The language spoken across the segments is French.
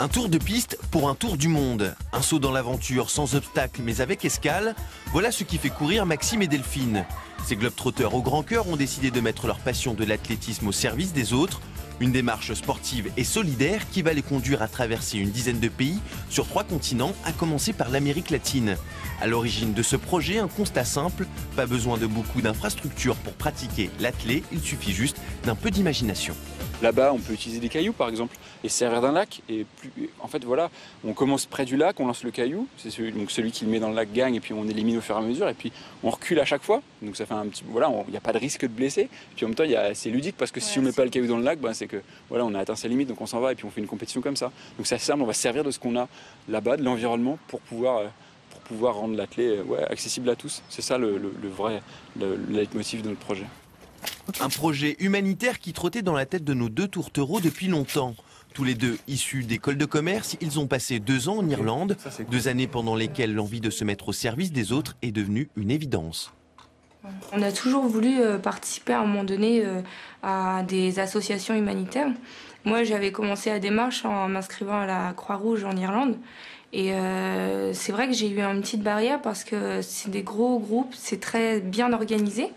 Un tour de piste pour un tour du monde. Un saut dans l'aventure sans obstacle mais avec escale. Voilà ce qui fait courir Maxime et Delphine. Ces globetrotters au grand cœur ont décidé de mettre leur passion de l'athlétisme au service des autres. Une démarche sportive et solidaire qui va les conduire à traverser une dizaine de pays sur 3 continents, à commencer par l'Amérique latine. À l'origine de ce projet, un constat simple, pas besoin de beaucoup d'infrastructures pour pratiquer l'athlé, il suffit juste d'un peu d'imagination. Là-bas, on peut utiliser des cailloux par exemple et servir d'un lac. Et en fait, voilà, on commence près du lac, on lance le caillou, c'est celui qui le met dans le lac gagne et puis on élimine au fur et à mesure et puis on recule à chaque fois. Donc ça fait un petit, voilà, il n'y a pas de risque de blesser. Puis en même temps, c'est ludique parce que si on met pas le caillou dans le lac, c'est que voilà, on a atteint ses limites, donc on s'en va et puis on fait une compétition comme ça. Donc c'est assez simple, on va servir de ce qu'on a là-bas, de l'environnement pour pouvoir rendre l'athlé accessible à tous. C'est ça le leitmotiv de notre projet. Un projet humanitaire qui trottait dans la tête de nos 2 tourtereaux depuis longtemps. Tous les 2 issus d'écoles de commerce, ils ont passé 2 ans en Irlande, 2 années pendant lesquelles l'envie de se mettre au service des autres est devenue une évidence. On a toujours voulu participer à un moment donné à des associations humanitaires. Moi, j'avais commencé la démarche en m'inscrivant à la Croix-Rouge en Irlande. Et c'est vrai que j'ai eu une petite barrière parce que c'est des gros groupes, c'est très bien organisé.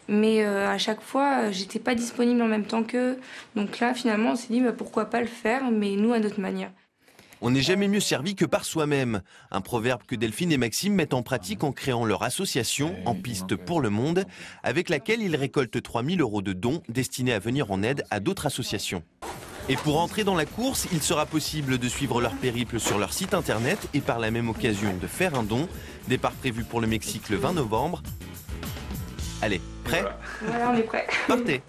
Mais à chaque fois, j'étais pas disponible en même temps qu'eux. Donc là, finalement, on s'est dit pourquoi pas le faire, mais nous à notre manière. On n'est jamais mieux servi que par soi-même. Un proverbe que Delphine et Maxime mettent en pratique en créant leur association En Piste pour le Monde, avec laquelle ils récoltent 3 000 € de dons destinés à venir en aide à d'autres associations. Et pour entrer dans la course, il sera possible de suivre leur périple sur leur site internet et par la même occasion de faire un don. Départ prévu pour le Mexique le 20 novembre. Allez, prêt ? Voilà, on est prêt. Partez!